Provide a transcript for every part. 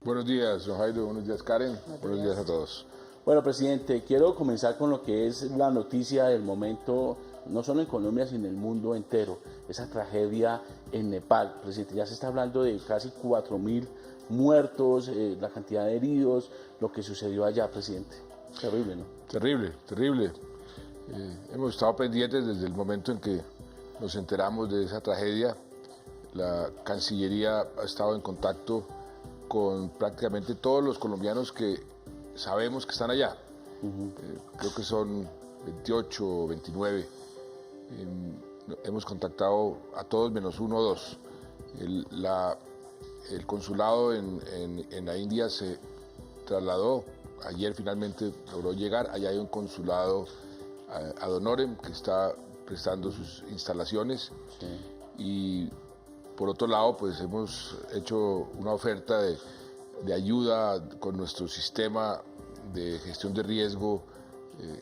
Buenos días, don Jairo. Buenos días, Karen. Buenos días a todos. Bueno, presidente, quiero comenzar con lo que es la noticia del momento, no solo en Colombia, sino en el mundo entero. Esa tragedia en Nepal, presidente. Ya se está hablando de casi 4.000 muertos, la cantidad de heridos, lo que sucedió allá, presidente. Terrible, ¿no? Terrible, terrible. Hemos estado pendientes desde el momento en que nos enteramos de esa tragedia. La Cancillería ha estado en contacto con prácticamente todos los colombianos que sabemos que están allá. Creo que son 28 o 29. Hemos contactado a todos menos uno o dos. El consulado en la India se trasladó. Ayer finalmente logró llegar. Allá hay un consulado ad honorem que está prestando sus instalaciones. Sí. Y por otro lado, pues hemos hecho una oferta de ayuda con nuestro sistema de gestión de riesgo,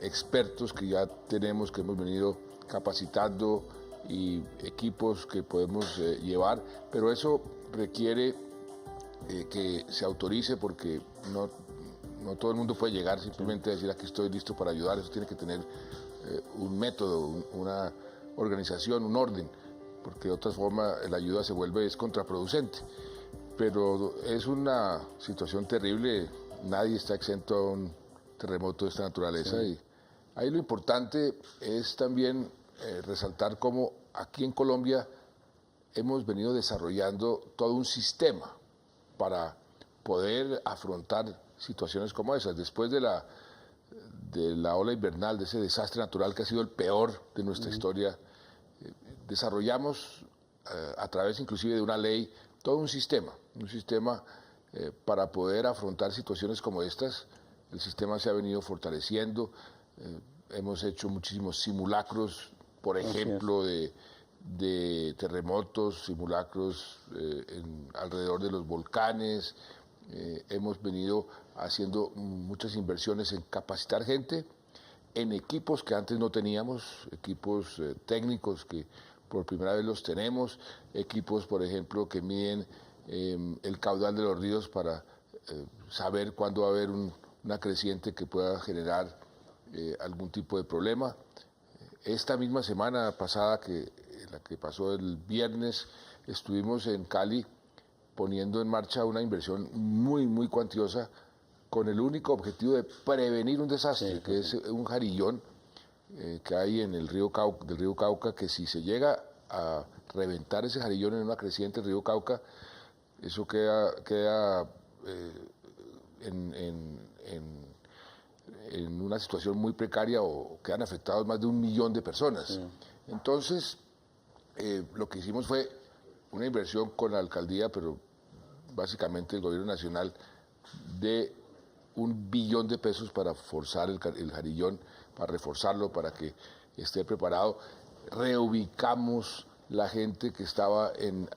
expertos que ya tenemos, que hemos venido capacitando y equipos que podemos llevar, pero eso requiere que se autorice porque no todo el mundo puede llegar simplemente a decir aquí estoy listo para ayudar. Eso tiene que tener un método, una organización, un orden, porque de otra forma la ayuda se vuelve contraproducente. Pero es una situación terrible, nadie está exento a un terremoto de esta naturaleza. Sí. Y ahí lo importante es también resaltar cómo aquí en Colombia hemos venido desarrollando todo un sistema para poder afrontar situaciones como esas. Después de la ola invernal, de ese desastre natural que ha sido el peor de nuestra historia, desarrollamos a través inclusive de una ley todo un sistema para poder afrontar situaciones como estas. El sistema se ha venido fortaleciendo, hemos hecho muchísimos simulacros, por ejemplo, de terremotos, simulacros alrededor de los volcanes. Hemos venido haciendo muchas inversiones en capacitar gente, en equipos que antes no teníamos, equipos técnicos que por primera vez los tenemos, equipos, por ejemplo, que miden el caudal de los ríos para saber cuándo va a haber una creciente que pueda generar algún tipo de problema. Esta misma semana pasada, la que pasó el viernes, estuvimos en Cali poniendo en marcha una inversión muy, muy cuantiosa con el único objetivo de prevenir un desastre, sí, que es un jarillón que hay en el río Cauca, que si se llega a reventar ese jarillón en una creciente del río Cauca, eso queda en una situación muy precaria o quedan afectados más de 1 millón de personas. Sí. Entonces, lo que hicimos fue una inversión con la alcaldía, pero básicamente el gobierno nacional, de 1 billón de pesos para forzar el jarillón, para reforzarlo, para que esté preparado. Reubicamos la gente que estaba en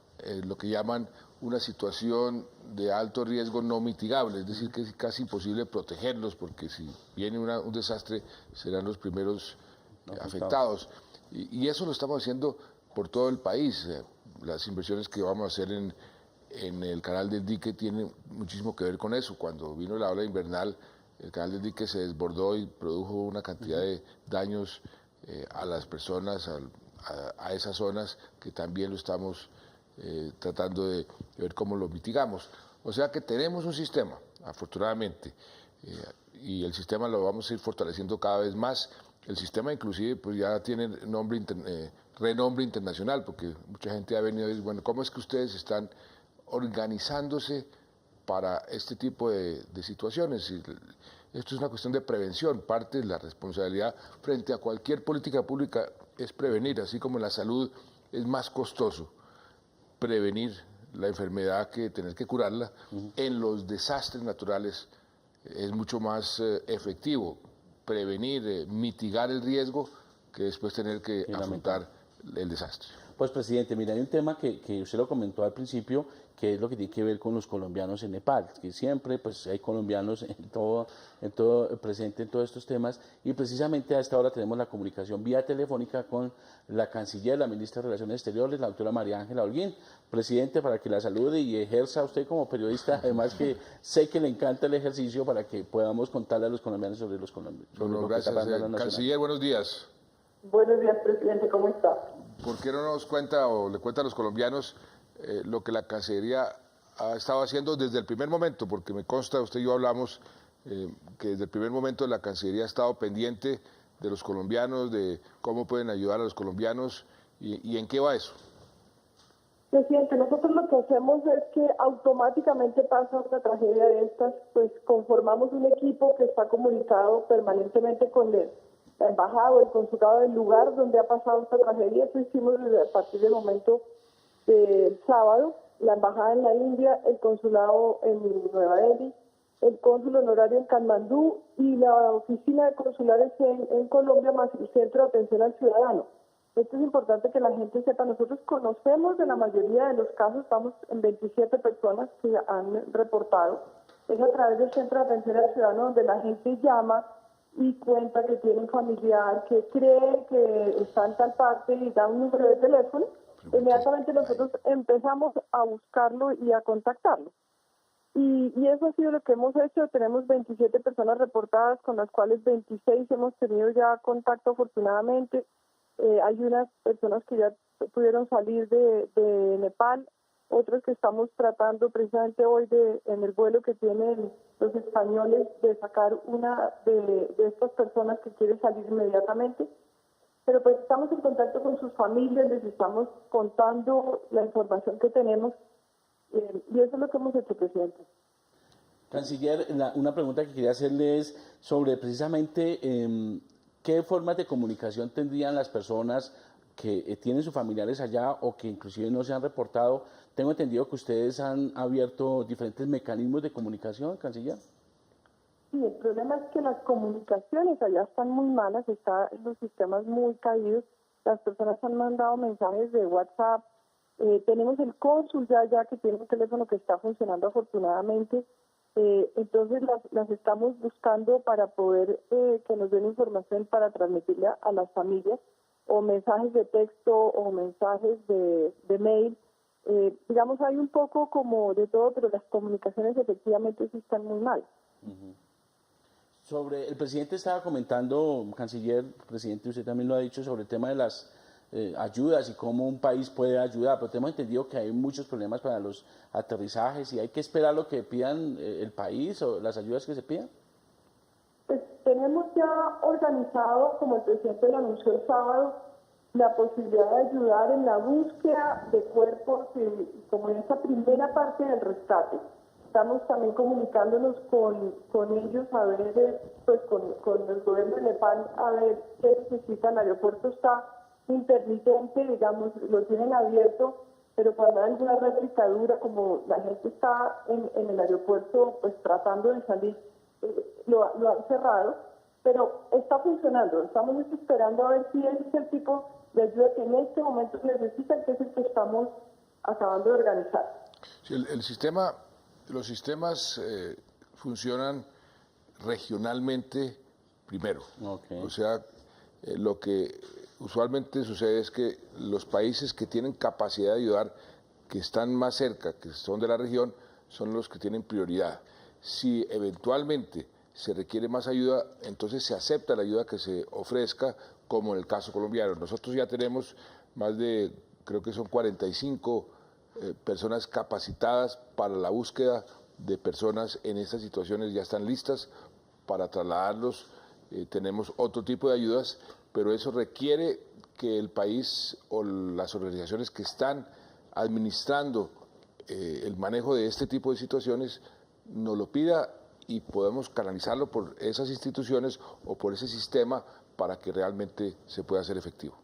lo que llaman una situación de alto riesgo no mitigable, es decir, que es casi imposible protegerlos porque si viene un desastre serán los primeros afectados. Y eso lo estamos haciendo por todo el país. Las inversiones que vamos a hacer en el canal del dique tienen muchísimo que ver con eso. Cuando vino la ola invernal, el canal del dique se desbordó y produjo una cantidad de daños a las personas, a esas zonas, que también lo estamos tratando de ver cómo lo mitigamos. O sea que tenemos un sistema, afortunadamente, y el sistema lo vamos a ir fortaleciendo cada vez más. El sistema inclusive pues ya tiene renombre internacional, porque mucha gente ha venido a decir, bueno, ¿cómo es que ustedes están organizándose para este tipo de situaciones? Y esto es una cuestión de prevención. Parte de la responsabilidad frente a cualquier política pública es prevenir, así como en la salud es más costoso prevenir la enfermedad que tener que curarla. En los desastres naturales es mucho más efectivo prevenir, mitigar el riesgo, que después tener que afrontar el desastre. Pues, presidente, mira, hay un tema que usted lo comentó al principio, que es lo que tiene que ver con los colombianos en Nepal, que siempre pues hay colombianos presente en todos estos temas, y precisamente a esta hora tenemos la comunicación vía telefónica con la canciller, la ministra de Relaciones Exteriores, la doctora María Ángela Holguín. Presidente, para que la salude y ejerza usted como periodista, además que sé que le encanta el ejercicio, para que podamos contarle a los colombianos sobre los colombianos. Bueno, gracias, canciller, buenos días. Buenos días, presidente, ¿cómo está? ¿Por qué no nos cuenta o le cuenta a los colombianos lo que la Cancillería ha estado haciendo desde el primer momento? Porque me consta, usted y yo hablamos, que desde el primer momento la Cancillería ha estado pendiente de los colombianos, de cómo pueden ayudar a los colombianos y en qué va eso. Presidente, nosotros lo que hacemos es que automáticamente pasa una tragedia de estas, pues conformamos un equipo que está comunicado permanentemente con la embajada o el consulado del lugar donde ha pasado esta tragedia. Eso hicimos desde a partir del momento del sábado, la embajada en la India, el consulado en Nueva Delhi, el cónsul honorario en Katmandú y la oficina de consulares en Colombia, más el Centro de Atención al Ciudadano. Esto es importante que la gente sepa. Nosotros conocemos de la mayoría de los casos, estamos en 27 personas que han reportado. Es a través del Centro de Atención al Ciudadano donde la gente llama y cuenta que tiene un familiar que cree que está en tal parte y da un número de teléfono. Inmediatamente nosotros empezamos a buscarlo y a contactarlo. Y eso ha sido lo que hemos hecho. Tenemos 27 personas reportadas, con las cuales 26 hemos tenido ya contacto afortunadamente. Hay unas personas que ya pudieron salir de Nepal, otras que estamos tratando precisamente hoy en el vuelo que tienen los españoles de sacar una de estas personas que quiere salir inmediatamente. Pero pues estamos en contacto con sus familias, les estamos contando la información que tenemos y eso es lo que hemos hecho, presidente. Canciller, una pregunta que quería hacerle es sobre precisamente qué formas de comunicación tendrían las personas que tienen sus familiares allá o que inclusive no se han reportado. Tengo entendido que ustedes han abierto diferentes mecanismos de comunicación, canciller. Sí, el problema es que las comunicaciones allá están muy malas, están los sistemas muy caídos, las personas han mandado mensajes de WhatsApp, tenemos el cónsul ya que tiene un teléfono que está funcionando afortunadamente, entonces las estamos buscando para poder que nos den información para transmitirle a las familias, o mensajes de texto o mensajes de mail. Digamos, hay un poco como de todo, pero las comunicaciones efectivamente sí están muy mal. Sobre el presidente estaba comentando, canciller, presidente, usted también lo ha dicho, sobre el tema de las ayudas y cómo un país puede ayudar, pero tenemos entendido que hay muchos problemas para los aterrizajes y hay que esperar lo que pidan el país o las ayudas que se pidan. Pues tenemos ya organizado, como el presidente lo anunció el sábado, la posibilidad de ayudar en la búsqueda de cuerpos y como en esa primera parte del rescate. Estamos también comunicándonos con ellos a ver, pues con el gobierno de Nepal, a ver qué necesitan. El aeropuerto está intermitente, digamos, lo tienen abierto, pero cuando hay alguna réplica dura, como la gente está en el aeropuerto, pues tratando de salir, lo han cerrado, pero está funcionando. Estamos esperando a ver si ese es el tipo de ayuda que en este momento necesitan, que es el que estamos acabando de organizar. Sí, los sistemas funcionan regionalmente primero. Okay. O sea, lo que usualmente sucede es que los países que tienen capacidad de ayudar, que están más cerca, que son de la región, son los que tienen prioridad. Si eventualmente se requiere más ayuda, entonces se acepta la ayuda que se ofrezca, como en el caso colombiano. Nosotros ya tenemos más de, creo que son 45 personas capacitadas para la búsqueda de personas en estas situaciones, ya están listas para trasladarlos. Tenemos otro tipo de ayudas, pero eso requiere que el país o las organizaciones que están administrando el manejo de este tipo de situaciones nos lo pida y podemos canalizarlo por esas instituciones o por ese sistema para que realmente se pueda hacer efectivo.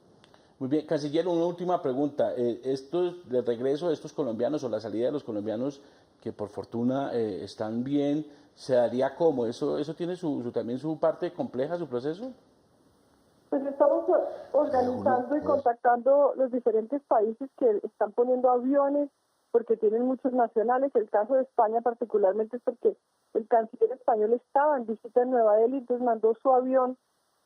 Muy bien, canciller, una última pregunta. Esto de regreso de estos colombianos o la salida de los colombianos que por fortuna están bien, ¿se daría cómo? ¿Eso tiene también su parte compleja, su proceso? Pues estamos organizando y contactando los diferentes países que están poniendo aviones porque tienen muchos nacionales. El caso de España particularmente es porque el canciller español estaba en visita en Nueva Delhi, entonces mandó su avión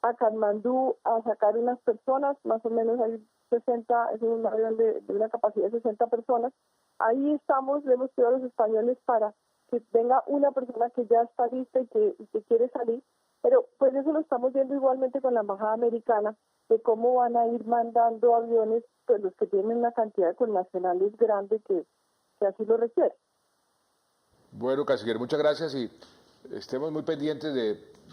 a Katmandú a sacar unas personas, más o menos hay 60, es un avión de una capacidad de 60 personas. Ahí estamos, le hemos pedido a los españoles para que venga una persona que ya está lista y que quiere salir, pero pues eso lo estamos viendo igualmente con la embajada americana, de cómo van a ir mandando aviones, pues los que tienen una cantidad de connacionales grande que así lo requiere. Bueno, canciller, muchas gracias y estemos muy pendientes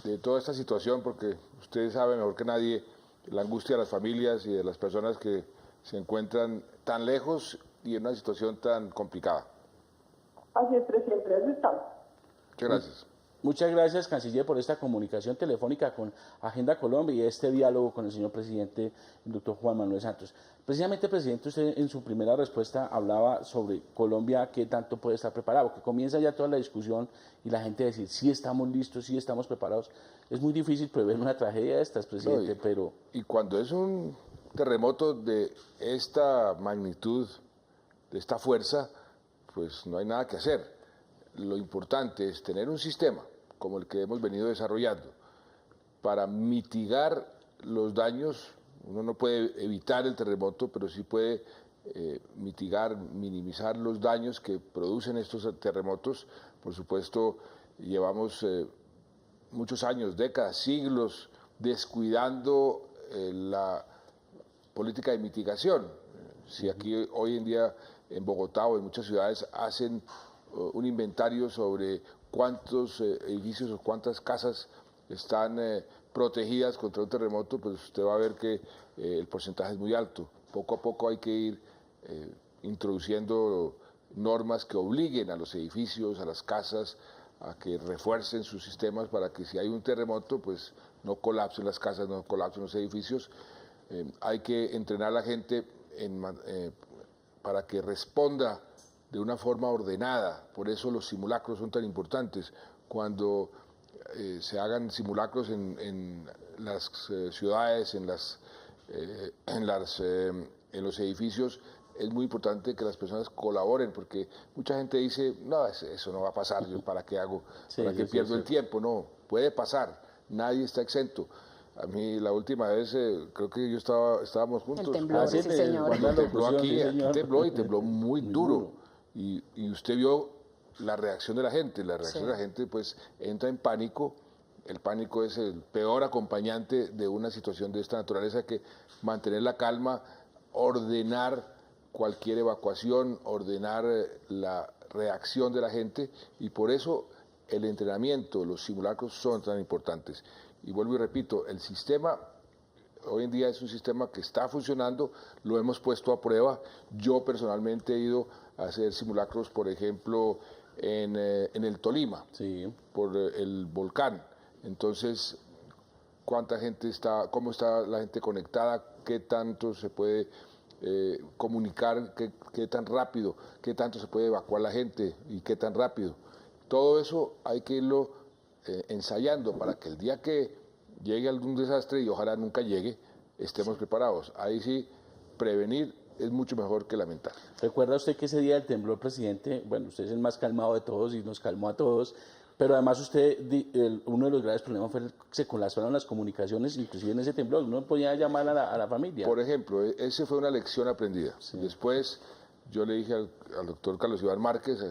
de toda esta situación porque usted sabe mejor que nadie la angustia de las familias y de las personas que se encuentran tan lejos y en una situación tan complicada. Así es, presidente, así estamos. Muchas gracias. Muchas gracias, canciller, por esta comunicación telefónica con Agenda Colombia y este diálogo con el señor presidente, el doctor Juan Manuel Santos. Precisamente, presidente, usted en su primera respuesta hablaba sobre Colombia, qué tanto puede estar preparado, que comienza ya toda la discusión y la gente decir, sí estamos listos, sí estamos preparados. Es muy difícil prever una tragedia de estas, presidente, No, pero... Y cuando es un terremoto de esta magnitud, de esta fuerza, pues no hay nada que hacer. Lo importante es tener un sistema como el que hemos venido desarrollando para mitigar los daños. Uno no puede evitar el terremoto, pero sí puede mitigar, minimizar los daños que producen estos terremotos. Por supuesto, llevamos muchos años, décadas, siglos, descuidando la política de mitigación. Si aquí hoy en día en Bogotá o en muchas ciudades hacen un inventario sobre cuántos edificios o cuántas casas están protegidas contra un terremoto, pues usted va a ver que el porcentaje es muy alto. Poco a poco hay que ir introduciendo normas que obliguen a los edificios, a las casas, a que refuercen sus sistemas para que si hay un terremoto, pues no colapsen las casas, no colapsen los edificios. Hay que entrenar a la gente para que responda de una forma ordenada. Por eso los simulacros son tan importantes. Cuando se hagan simulacros en las ciudades, en los edificios, es muy importante que las personas colaboren, porque mucha gente dice, no, eso no va a pasar, ¿yo para qué hago? ¿Para qué pierdo el tiempo? No, puede pasar, nadie está exento. A mí la última vez, creo que estábamos juntos. El temblor, sí, señor. Cuando tembló aquí, sí, señor. tembló y tembló muy duro. Y usted vio la reacción de la gente. La reacción de la gente pues entra en pánico. El pánico es el peor acompañante de una situación de esta naturaleza, que mantener la calma, ordenar cualquier evacuación, ordenar la reacción de la gente, y por eso el entrenamiento, los simulacros son tan importantes. Y vuelvo y repito, el sistema hoy en día es un sistema que está funcionando, lo hemos puesto a prueba. Yo personalmente he ido a hacer simulacros, por ejemplo, en el Tolima, Sí. por el volcán. Entonces, ¿cuánta gente está, cómo está la gente conectada? ¿Qué tanto se puede comunicar? ¿Qué tan rápido? ¿Qué tanto se puede evacuar la gente? ¿Y qué tan rápido? Todo eso hay que irlo ensayando para que el día que llegue algún desastre, y ojalá nunca llegue, estemos preparados. Ahí sí, prevenir es mucho mejor que lamentar. ¿Recuerda usted que ese día del temblor, presidente, bueno, usted es el más calmado de todos y nos calmó a todos, pero además usted, uno de los graves problemas fue que se colapsaron las comunicaciones, inclusive en ese temblor, uno no podía llamar a la familia. Por ejemplo, esa fue una lección aprendida. Sí. Después yo le dije al doctor Carlos Iván Márquez,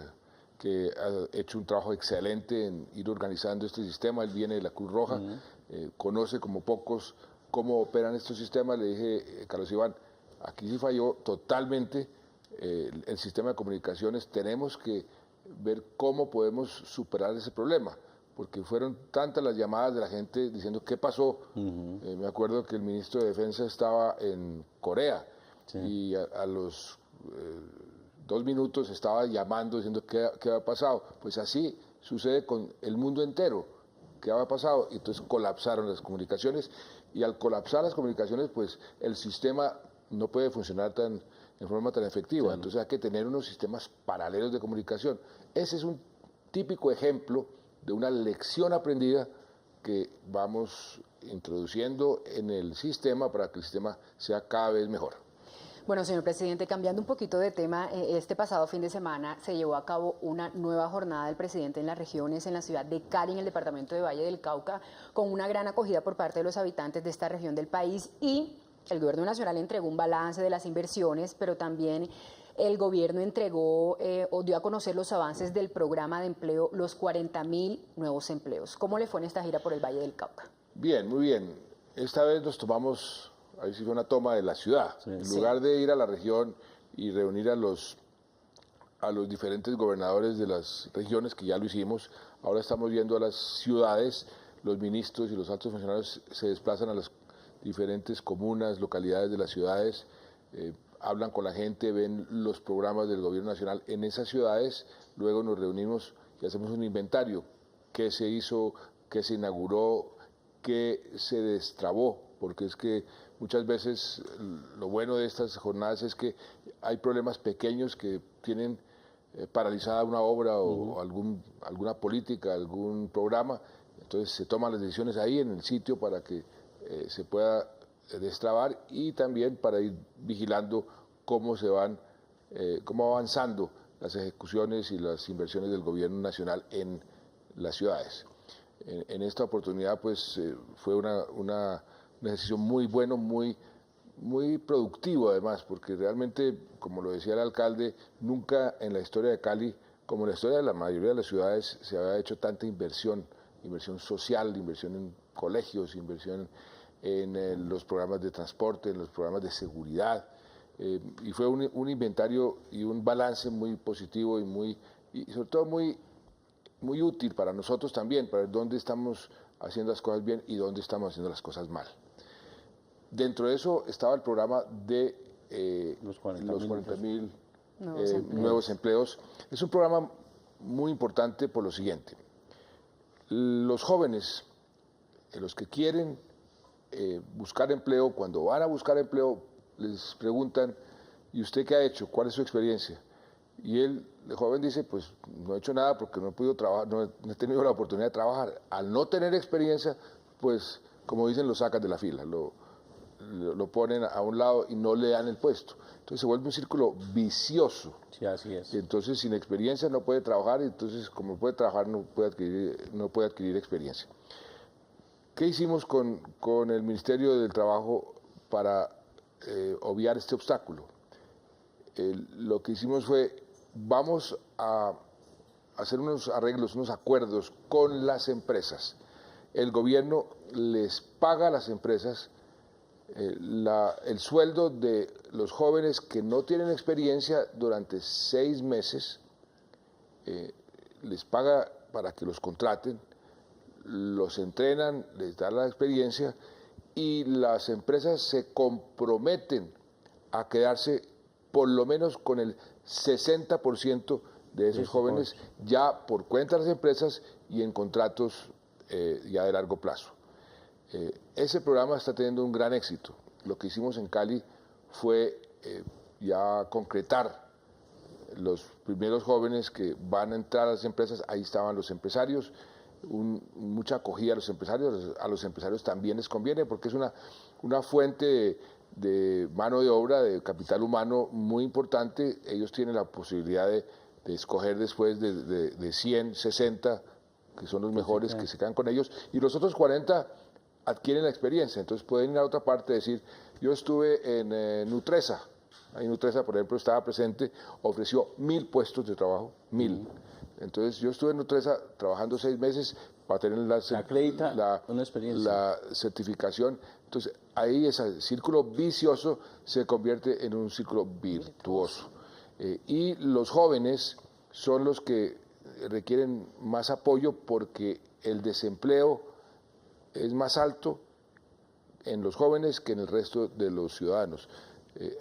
que ha hecho un trabajo excelente en ir organizando este sistema. Él viene de la Cruz Roja, conoce como pocos cómo operan estos sistemas. Le dije, Carlos Iván, aquí sí falló totalmente el sistema de comunicaciones. Tenemos que ver cómo podemos superar ese problema, porque fueron tantas las llamadas de la gente diciendo qué pasó. Me acuerdo que el ministro de Defensa estaba en Corea, y a los 2 minutos estaba llamando diciendo qué había pasado. Pues así sucede con el mundo entero, qué había pasado, y entonces colapsaron las comunicaciones, y al colapsar las comunicaciones pues el sistema no puede funcionar en forma tan efectiva. Claro. Entonces hay que tener unos sistemas paralelos de comunicación. Ese es un típico ejemplo de una lección aprendida que vamos introduciendo en el sistema para que el sistema sea cada vez mejor. Bueno, señor presidente, cambiando un poquito de tema, este pasado fin de semana se llevó a cabo una nueva jornada del presidente en las regiones, en la ciudad de Cali, en el departamento de Valle del Cauca, con una gran acogida por parte de los habitantes de esta región del país, y el gobierno nacional entregó un balance de las inversiones, pero también el gobierno entregó o dio a conocer los avances del programa de empleo, los 40.000 nuevos empleos. ¿Cómo le fue en esta gira por el Valle del Cauca? Bien, muy bien. Esta vez nos tomamos, ahí sí fue una toma de la ciudad. Sí. En lugar de ir a la región y reunir a los diferentes gobernadores de las regiones, que ya lo hicimos, ahora estamos yendo a las ciudades. Los ministros y los altos funcionarios se desplazan a las diferentes comunas, localidades de las ciudades, hablan con la gente, ven los programas del gobierno nacional en esas ciudades, luego nos reunimos y hacemos un inventario, qué se hizo, qué se inauguró, qué se destrabó, porque es que muchas veces lo bueno de estas jornadas es que hay problemas pequeños que tienen paralizada una obra o alguna política, algún programa, entonces se toman las decisiones ahí en el sitio para que se pueda destrabar y también para ir vigilando cómo cómo avanzando las ejecuciones y las inversiones del gobierno nacional en las ciudades. En esta oportunidad pues fue un ejercicio muy bueno, muy productivo además, porque realmente, como lo decía el alcalde, nunca en la historia de Cali, como en la historia de la mayoría de las ciudades, se había hecho tanta inversión social, inversión en colegios, inversión en los programas de transporte, en los programas de seguridad, y fue un inventario y un balance muy positivo y sobre todo muy útil para nosotros también, para ver dónde estamos haciendo las cosas bien y dónde estamos haciendo las cosas mal. Dentro de eso estaba el programa de los 40.000 nuevos empleos. Es un programa muy importante por lo siguiente. Los jóvenes, los que quieren buscar empleo, cuando van a buscar empleo, les preguntan, ¿y usted qué ha hecho? ¿Cuál es su experiencia? Y el joven dice, pues no he hecho nada porque no he podido trabajar, no he tenido la oportunidad de trabajar. Al no tener experiencia, pues como dicen, lo sacan de la fila, lo ponen a un lado y no le dan el puesto. Entonces se vuelve un círculo vicioso. Sí, así es. Y entonces sin experiencia no puede trabajar, y entonces como no puede trabajar no puede adquirir experiencia. ¿Qué hicimos con el Ministerio del Trabajo para obviar este obstáculo? Lo que hicimos fue, vamos a hacer unos arreglos, unos acuerdos con las empresas. El gobierno les paga a las empresas el sueldo de los jóvenes que no tienen experiencia durante 6 meses, les paga para que los contraten, los entrenan, les dan la experiencia y las empresas se comprometen a quedarse por lo menos con el 60% de esos jóvenes ya por cuenta de las empresas y en contratos ya de largo plazo. Ese programa está teniendo un gran éxito. Lo que hicimos en Cali fue ya concretar los primeros jóvenes que van a entrar a las empresas. Ahí estaban los empresarios, mucha acogida a los empresarios también les conviene porque es una fuente de mano de obra, de capital humano muy importante. Ellos tienen la posibilidad de escoger después de 100, 60, que son los mejores, que se quedan con ellos, y los otros 40 adquieren la experiencia, entonces pueden ir a otra parte y decir, yo estuve en Nutresa, ahí Nutresa, por ejemplo, estaba presente, ofreció 1.000 puestos de trabajo, 1.000. Entonces yo estuve en Nutresa trabajando 6 meses para tener la certificación. Entonces ahí ese círculo vicioso se convierte en un círculo virtuoso. Y los jóvenes son los que requieren más apoyo porque el desempleo es más alto en los jóvenes que en el resto de los ciudadanos.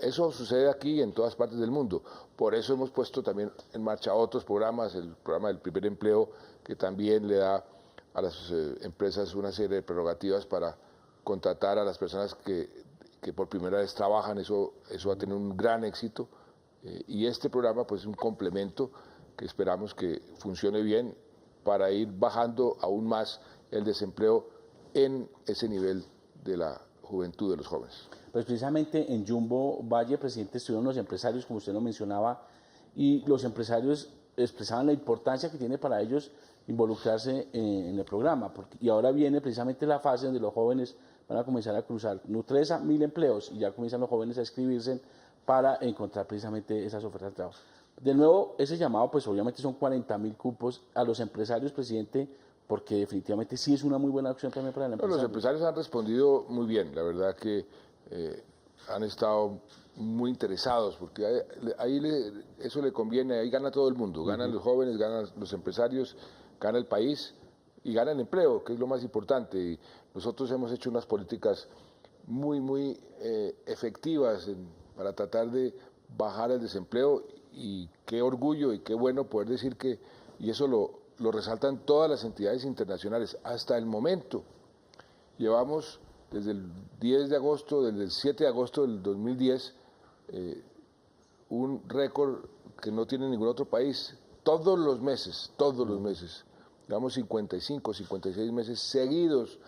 Eso sucede aquí y en todas partes del mundo. Por eso hemos puesto también en marcha otros programas, el programa del primer empleo, que también le da a las empresas una serie de prerrogativas para contratar a las personas que por primera vez trabajan. Eso va a tener un gran éxito. Y este programa pues es un complemento que esperamos que funcione bien para ir bajando aún más el desempleo en ese nivel de la juventud, de los jóvenes. Pues precisamente en Jumbo Valle, presidente, estuvieron los empresarios, como usted lo mencionaba, y los empresarios expresaban la importancia que tiene para ellos involucrarse en el programa. Y ahora viene precisamente la fase donde los jóvenes van a comenzar a cruzar Nutresa, 1000 empleos, y ya comienzan los jóvenes a inscribirse para encontrar precisamente esas ofertas de trabajo. De nuevo, ese llamado, pues obviamente son 40.000 cupos a los empresarios, presidente, porque definitivamente sí es una muy buena opción también para el empresario. Los empresarios han respondido muy bien, la verdad que han estado muy interesados, porque eso le conviene, ahí gana todo el mundo, ganan los jóvenes, ganan los empresarios, gana el país y gana el empleo, que es lo más importante. Y nosotros hemos hecho unas políticas muy efectivas para tratar de bajar el desempleo, y qué orgullo y qué bueno poder decir que, y eso lo resaltan todas las entidades internacionales, hasta el momento llevamos desde el 10 de agosto, desde el 7 de agosto del 2010, un récord que no tiene ningún otro país. Todos los meses, llevamos 55, 56 meses seguidos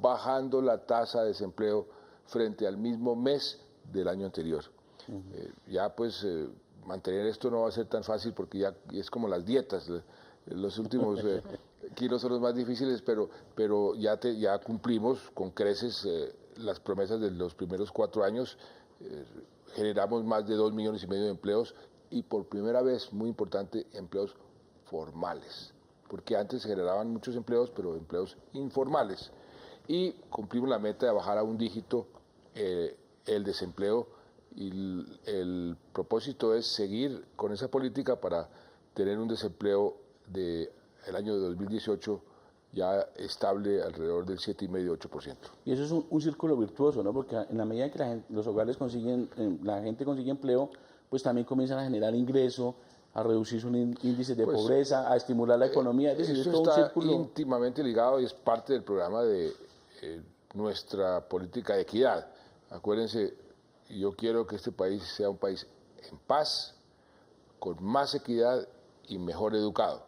bajando la tasa de desempleo frente al mismo mes del año anterior. Ya pues mantener esto no va a ser tan fácil, porque ya es como las dietas, los últimos kilos son los más difíciles, pero ya cumplimos con creces las promesas de los primeros 4 años. Generamos más de 2,5 millones de empleos, y por primera vez, muy importante, empleos formales, porque antes se generaban muchos empleos, pero empleos informales, y cumplimos la meta de bajar a un dígito el desempleo, y el propósito es seguir con esa política para tener un desempleo del año de 2018 ya estable alrededor del 7,5-8%. Y eso es un círculo virtuoso, ¿no? Porque en la medida en que los hogares consiguen, la gente consigue empleo, pues también comienzan a generar ingreso, a reducir sus índices de pobreza, a estimular la economía. Es decir, esto es todo está un círculo íntimamente ligado, y es parte del programa de nuestra política de equidad. Acuérdense, yo quiero que este país sea un país en paz, con más equidad y mejor educado.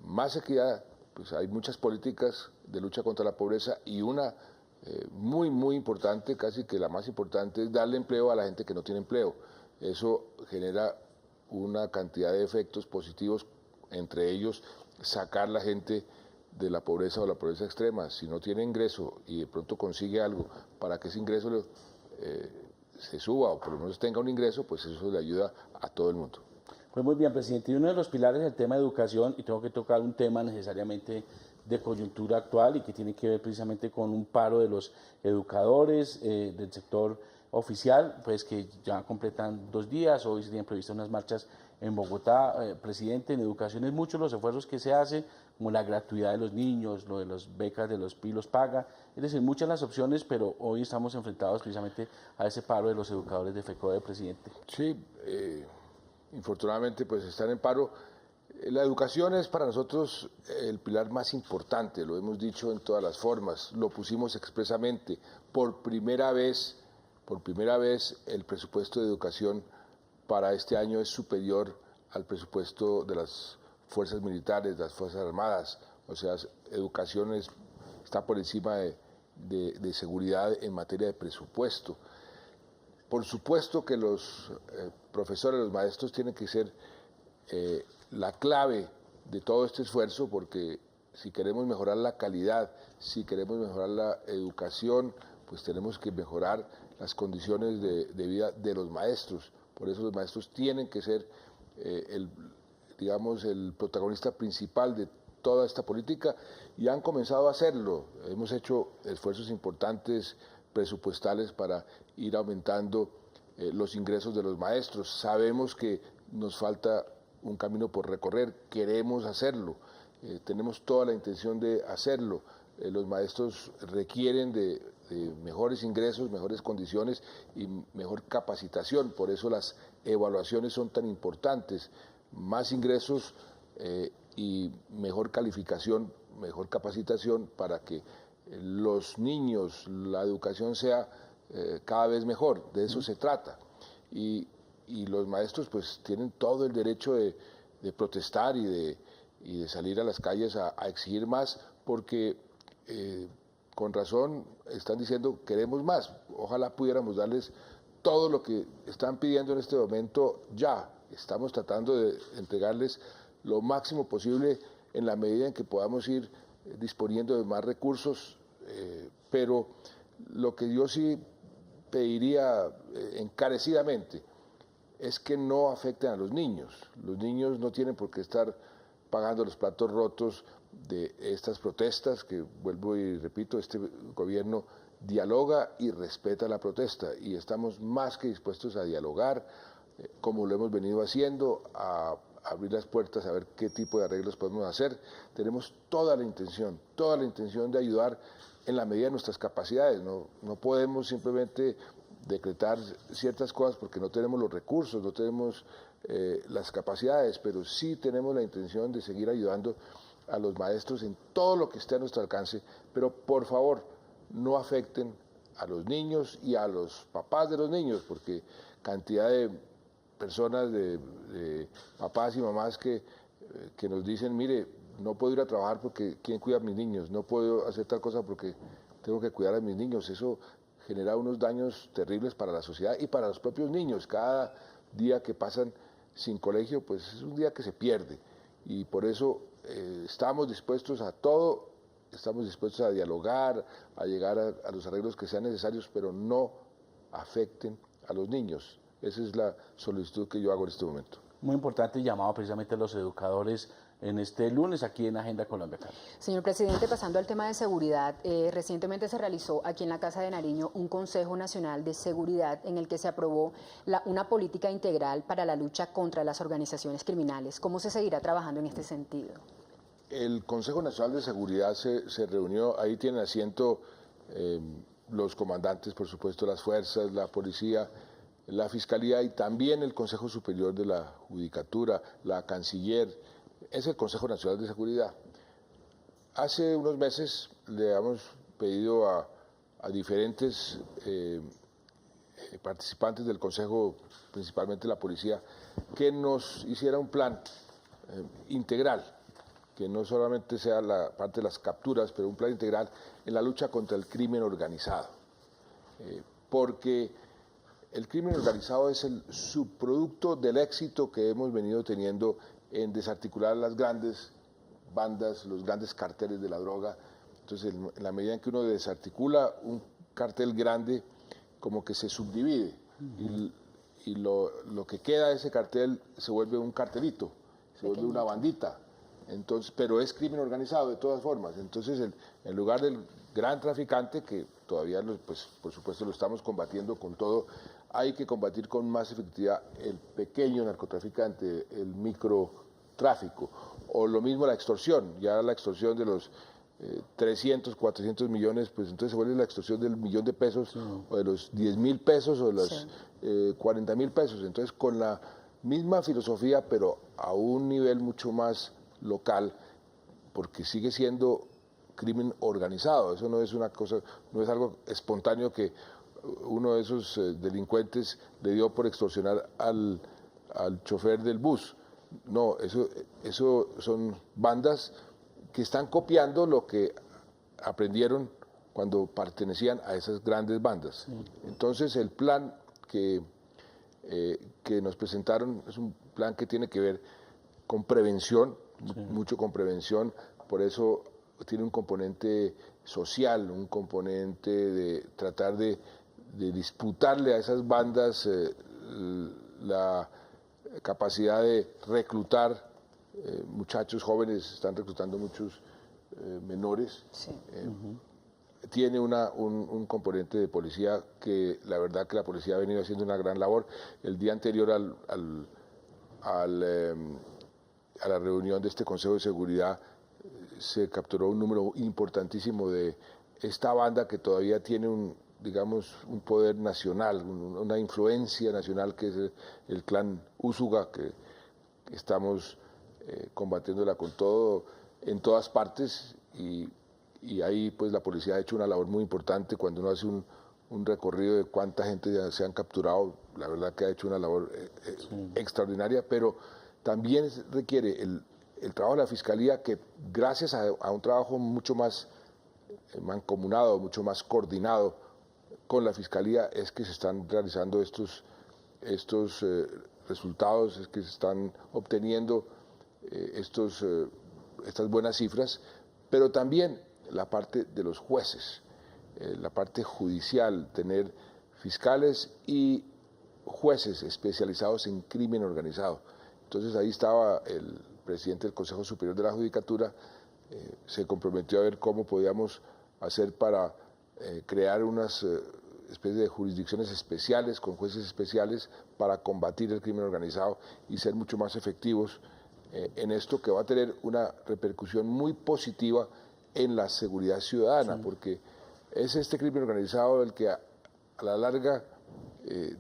Más equidad, pues hay muchas políticas de lucha contra la pobreza, y una muy importante, casi que la más importante, es darle empleo a la gente que no tiene empleo. Eso genera una cantidad de efectos positivos, entre ellos sacar la gente de la pobreza o la pobreza extrema. Si no tiene ingreso y de pronto consigue algo para que ese ingreso se suba, o por lo menos tenga un ingreso, pues eso le ayuda a todo el mundo. Pues muy bien, presidente. Y uno de los pilares es el tema de educación, y tengo que tocar un tema necesariamente de coyuntura actual, y que tiene que ver precisamente con un paro de los educadores del sector oficial, pues que ya completan 2 días. Hoy se tienen previstas unas marchas en Bogotá. Presidente, en educación es muchos los esfuerzos que se hacen, como la gratuidad de los niños, lo de las becas de los PILOS paga, es decir, muchas las opciones, pero hoy estamos enfrentados precisamente a ese paro de los educadores de FECODE, presidente. Sí, infortunadamente pues están en paro. La educación es para nosotros el pilar más importante, lo hemos dicho en todas las formas, lo pusimos expresamente. Por primera vez el presupuesto de educación para este año es superior al presupuesto de las fuerzas militares, de las fuerzas armadas. O sea, educación está por encima de seguridad en materia de presupuesto. Por supuesto que los profesores, los maestros tienen que ser la clave de todo este esfuerzo, porque si queremos mejorar la calidad, si queremos mejorar la educación, pues tenemos que mejorar las condiciones de vida de los maestros. Por eso los maestros tienen que ser el protagonista principal de toda esta política, y han comenzado a hacerlo. Hemos hecho esfuerzos importantes presupuestales para ir aumentando los ingresos de los maestros. Sabemos que nos falta un camino por recorrer, queremos hacerlo, tenemos toda la intención de hacerlo. Los maestros requieren de mejores ingresos, mejores condiciones y mejor capacitación. Por eso las evaluaciones son tan importantes. Más ingresos y mejor calificación, mejor capacitación, para que los niños, la educación sea cada vez mejor. De eso se trata. Y los maestros pues tienen todo el derecho de protestar y de salir a las calles a exigir más, porque con razón están diciendo queremos más. Ojalá pudiéramos darles todo lo que están pidiendo en este momento ya. Estamos tratando de entregarles lo máximo posible en la medida en que podamos ir disponiendo de más recursos, pero lo que yo sí pediría encarecidamente es que no afecten a los niños. Los niños no tienen por qué estar pagando los platos rotos de estas protestas, que vuelvo y repito, este gobierno dialoga y respeta la protesta y estamos más que dispuestos a dialogar, como lo hemos venido haciendo, a abrir las puertas a ver qué tipo de arreglos podemos hacer. Tenemos toda la intención de ayudar en la medida de nuestras capacidades. No podemos simplemente decretar ciertas cosas porque no tenemos los recursos, no tenemos las capacidades, pero sí tenemos la intención de seguir ayudando a los maestros en todo lo que esté a nuestro alcance, pero por favor no afecten a los niños y a los papás de los niños, porque cantidad de personas, de papás y mamás que nos dicen, mire, no puedo ir a trabajar porque ¿quién cuida a mis niños? No puedo hacer tal cosa porque tengo que cuidar a mis niños. Eso genera unos daños terribles para la sociedad y para los propios niños. Cada día que pasan sin colegio, pues es un día que se pierde. Y por eso estamos dispuestos a todo, estamos dispuestos a dialogar, a llegar a los arreglos que sean necesarios, pero no afecten a los niños. Esa es la solicitud que yo hago en este momento. Muy importante llamado precisamente a los educadores en este lunes aquí en Agenda Colombia. Señor presidente, pasando al tema de seguridad, recientemente se realizó aquí en la Casa de Nariño un Consejo Nacional de Seguridad en el que se aprobó una política integral para la lucha contra las organizaciones criminales. ¿Cómo se seguirá trabajando en este sentido? El Consejo Nacional de Seguridad se reunió, ahí tienen asiento los comandantes, por supuesto, las fuerzas, la policía, la Fiscalía y también el Consejo Superior de la Judicatura, la Canciller. Es el Consejo Nacional de Seguridad. Hace unos meses le hemos pedido a diferentes participantes del Consejo, principalmente la policía, que nos hiciera un plan integral, que no solamente sea la parte de las capturas, pero un plan integral en la lucha contra el crimen organizado. Porque el crimen organizado es el subproducto del éxito que hemos venido teniendo en desarticular las grandes bandas, los grandes carteles de la droga. Entonces, en la medida en que uno desarticula un cartel grande, como que se subdivide y lo que queda de ese cartel se vuelve un cartelito, se vuelve una bandita. Entonces, pero es crimen organizado de todas formas. Entonces, en lugar del gran traficante, que todavía, pues, por supuesto, lo estamos combatiendo con todo, hay que combatir con más efectividad el pequeño narcotraficante, el microtráfico, o lo mismo la extorsión. Ya la extorsión de los 300, 400 millones, pues entonces se vuelve la extorsión del millón de pesos, o de los 10.000 pesos, o de los 40.000 pesos. Entonces, con la misma filosofía, pero a un nivel mucho más local, porque sigue siendo crimen organizado. Eso no es una cosa, no es algo espontáneo que uno de esos delincuentes le dio por extorsionar al chofer del bus. No, eso son bandas que están copiando lo que aprendieron cuando pertenecían a esas grandes bandas. Entonces, el plan que nos presentaron es un plan que tiene que ver con prevención, mucho con prevención, por eso tiene un componente social, un componente de tratar de disputarle a esas bandas la capacidad de reclutar muchachos jóvenes, están reclutando muchos menores. Tiene un componente de policía que la verdad que la policía ha venido haciendo una gran labor. El día anterior a la reunión de este Consejo de Seguridad se capturó un número importantísimo de esta banda que todavía tiene un poder nacional, una influencia nacional, que es el clan Úsuga, que estamos combatiéndola con todo en todas partes, y ahí pues la policía ha hecho una labor muy importante. Cuando uno hace un recorrido de cuánta gente ya se han capturado, la verdad que ha hecho una labor extraordinaria, pero también requiere el trabajo de la Fiscalía, que gracias a un trabajo mucho más mancomunado, mucho más coordinado con la Fiscalía, es que se están realizando estos resultados, es que se están obteniendo estas buenas cifras, pero también la parte de los jueces, la parte judicial, tener fiscales y jueces especializados en crimen organizado. Entonces ahí estaba el presidente del Consejo Superior de la Judicatura, se comprometió a ver cómo podíamos hacer para crear unas especie de jurisdicciones especiales, con jueces especiales, para combatir el crimen organizado y ser mucho más efectivos en esto, que va a tener una repercusión muy positiva en la seguridad ciudadana, sí, porque es este crimen organizado el que a la larga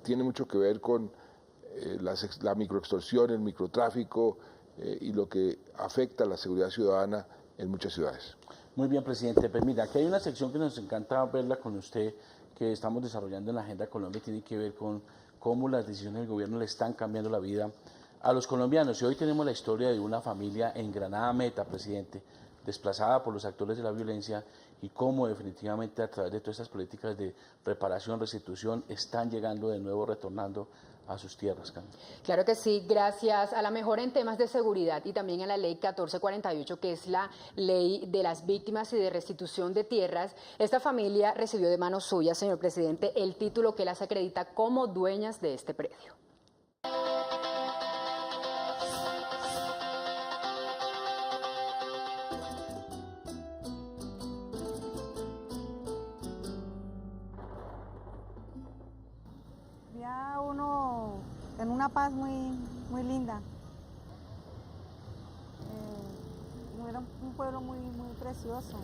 tiene mucho que ver con la microextorsión, el microtráfico y lo que afecta a la seguridad ciudadana en muchas ciudades. Muy bien, presidente. Pues mira, aquí hay una sección que nos encanta verla con usted, que estamos desarrollando en la Agenda Colombia, tiene que ver con cómo las decisiones del gobierno le están cambiando la vida a los colombianos. Y hoy tenemos la historia de una familia en Granada Meta, presidente, desplazada por los actores de la violencia, y cómo definitivamente a través de todas estas políticas de reparación, restitución, están llegando de nuevo, retornando a sus tierras. Claro que sí, gracias a la mejora en temas de seguridad y también a la ley 1448, que es la ley de las víctimas y de restitución de tierras, esta familia recibió de manos suyas, señor presidente, el título que las acredita como dueñas de este predio. Ya uno en una paz muy linda. Era un pueblo muy precioso.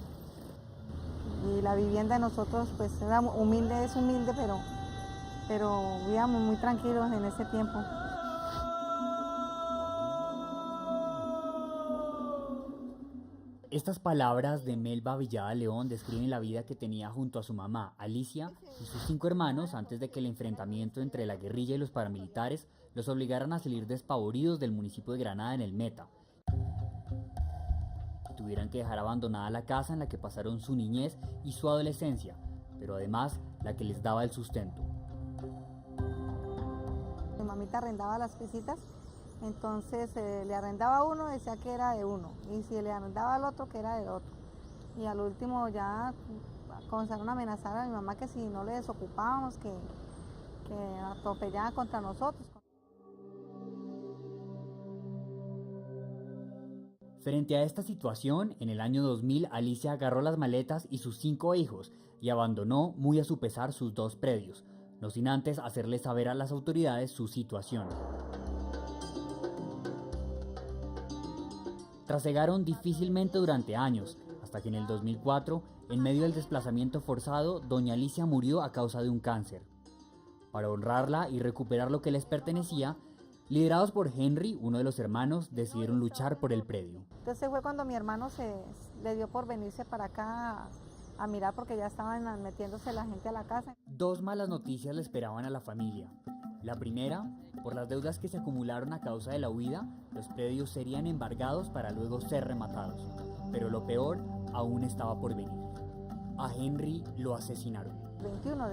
Y la vivienda de nosotros pues era humilde, es humilde, pero vivíamos muy tranquilos en ese tiempo. Estas palabras de Melba Villada León describen la vida que tenía junto a su mamá, Alicia, y sus 5 hermanos antes de que el enfrentamiento entre la guerrilla y los paramilitares los obligaran a salir despavoridos del municipio de Granada en el Meta. Y tuvieran que dejar abandonada la casa en la que pasaron su niñez y su adolescencia, pero además la que les daba el sustento. Mi mamita arrendaba las pisitas. Entonces le arrendaba a uno, decía que era de uno, y si le arrendaba al otro, que era del otro. Y al último ya comenzaron a amenazar a mi mamá que si no le desocupábamos, que atropellaban contra nosotros. Frente a esta situación, en el año 2000, Alicia agarró las maletas y sus 5 hijos y abandonó, muy a su pesar, sus 2 predios, no sin antes hacerles saber a las autoridades su situación. Trasegaron difícilmente durante años, hasta que en el 2004, en medio del desplazamiento forzado, doña Alicia murió a causa de un cáncer. Para honrarla y recuperar lo que les pertenecía, liderados por Henry, uno de los hermanos, decidieron luchar por el predio. Entonces fue cuando mi hermano le dio por venirse para acá a mirar, porque ya estaban metiéndose la gente a la casa. 2 malas noticias le esperaban a la familia. La primera, por las deudas que se acumularon a causa de la huida, los predios serían embargados para luego ser rematados. Pero lo peor aún estaba por venir. A Henry lo asesinaron. El 21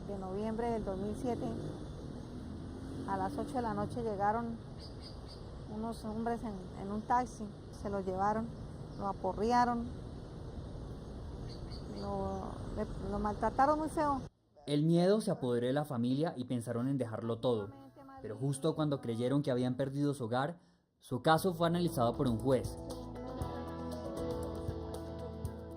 de noviembre del 2007, a las 8 de la noche llegaron unos hombres en un taxi, se lo llevaron, lo aporrearon, lo maltrataron muy feo. El miedo se apoderó de la familia y pensaron en dejarlo todo, pero justo cuando creyeron que habían perdido su hogar, su caso fue analizado por un juez,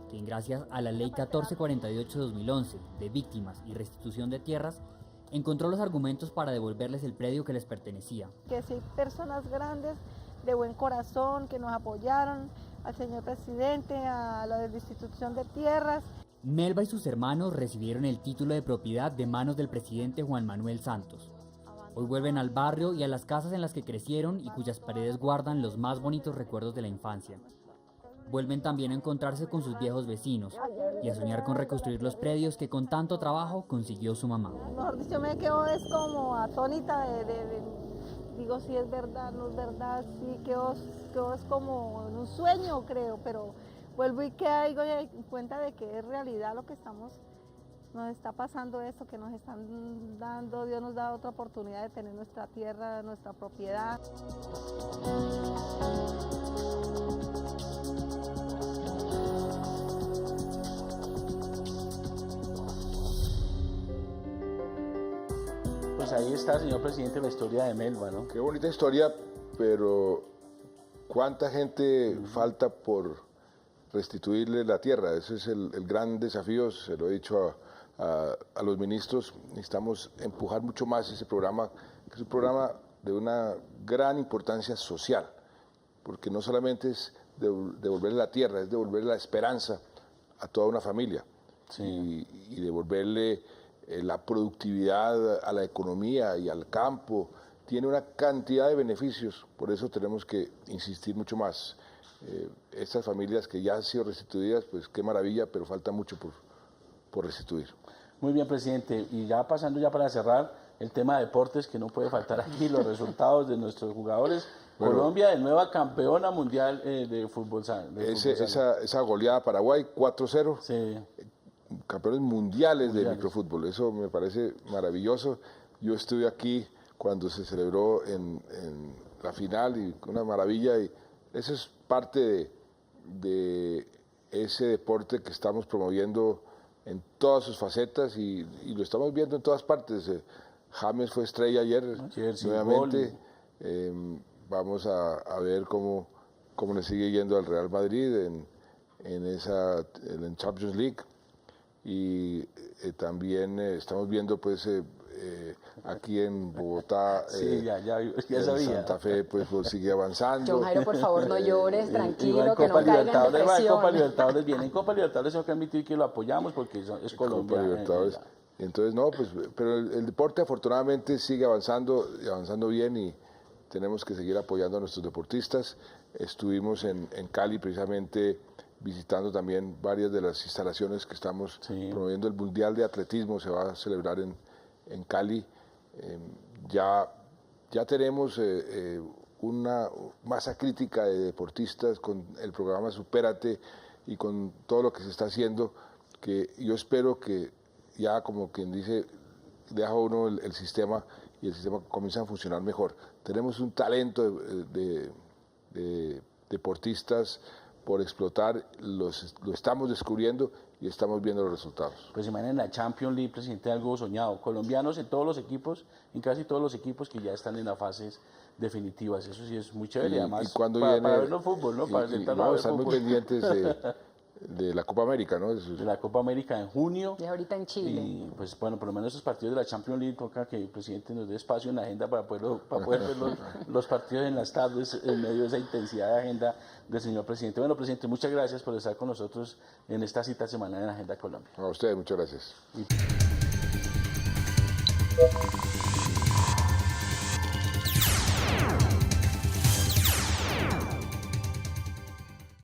quien gracias a la ley 1448-2011 de víctimas y restitución de tierras, encontró los argumentos para devolverles el predio que les pertenecía. Que sí, personas grandes, de buen corazón, que nos apoyaron, al señor presidente, a la restitución de tierras. Melba y sus hermanos recibieron el título de propiedad de manos del presidente Juan Manuel Santos. Hoy vuelven al barrio y a las casas en las que crecieron y cuyas paredes guardan los más bonitos recuerdos de la infancia. Vuelven también a encontrarse con sus viejos vecinos y a soñar con reconstruir los predios que con tanto trabajo consiguió su mamá. Mejor dicho, me quedo es como atónita digo si es verdad, no es verdad, sí, quedo es como en un sueño, creo, pero vuelvo y caigo en cuenta de que es realidad lo que nos está pasando esto, que nos están dando, Dios nos da otra oportunidad de tener nuestra tierra, nuestra propiedad. Pues ahí está, señor presidente, la historia de Melba, ¿no? Qué bonita historia, pero ¿cuánta gente falta por restituirle la tierra? Ese es el gran desafío, se lo he dicho a los ministros. Necesitamos empujar mucho más ese programa, que es un programa de una gran importancia social, porque no solamente es devolverle la tierra, es devolverle la esperanza a toda una familia, sí. y devolverle la productividad a la economía y al campo. Tiene una cantidad de beneficios, por eso tenemos que insistir mucho más. Estas familias que ya han sido restituidas, pues qué maravilla, pero falta mucho por restituir. Muy bien, presidente, y ya pasando ya para cerrar, el tema de deportes, que no puede faltar aquí, los resultados de nuestros jugadores. Bueno, Colombia de nueva campeona mundial de fútbol. Esa goleada a Paraguay, 4-0. Sí. Campeones mundiales de microfútbol, eso me parece maravilloso. Yo estuve aquí cuando se celebró en la final y una maravilla, y eso es parte de ese deporte que estamos promoviendo en todas sus facetas y lo estamos viendo en todas partes. James fue estrella ayer nuevamente. Vamos a ver cómo le sigue yendo al Real Madrid en Champions League. Y también estamos viendo pues aquí en Bogotá, sí, ya sabía. Santa Fe pues sigue avanzando. John Jairo, por favor, no llores, tranquilo, que no caiga en depresión. Copa Libertadores viene, en Copa Libertadores tengo que admitir que lo apoyamos porque es Colombia. Copa Libertadores. Entonces no, pues, pero el deporte afortunadamente sigue avanzando y avanzando bien, y tenemos que seguir apoyando a nuestros deportistas. Estuvimos en Cali precisamente visitando también varias de las instalaciones que estamos promoviendo. El Mundial de Atletismo se va a celebrar en Cali. Ya tenemos una masa crítica de deportistas con el programa Supérate y con todo lo que se está haciendo, que yo espero que ya, como quien dice, deja uno el sistema y el sistema comienza a funcionar mejor. Tenemos un talento de deportistas por explotar, lo estamos descubriendo y estamos viendo los resultados. Pues imaginen la Champions League, presidente, algo soñado. Colombianos en todos los equipos, en casi todos los equipos que ya están en las fases definitivas. Eso sí es muy chévere. Además, para ver el fútbol, ¿no? Para sentarnos a ver están muy pendientes de la Copa América, ¿no? De la Copa América en junio. Y ahorita en Chile. Y pues bueno, por lo menos esos partidos de la Champions League toca que el presidente nos dé espacio en la agenda para poder ver los partidos en las tardes en medio de esa intensidad de agenda del señor presidente. Bueno, presidente, muchas gracias por estar con nosotros en esta cita semanal en Agenda Colombia. A ustedes, muchas gracias.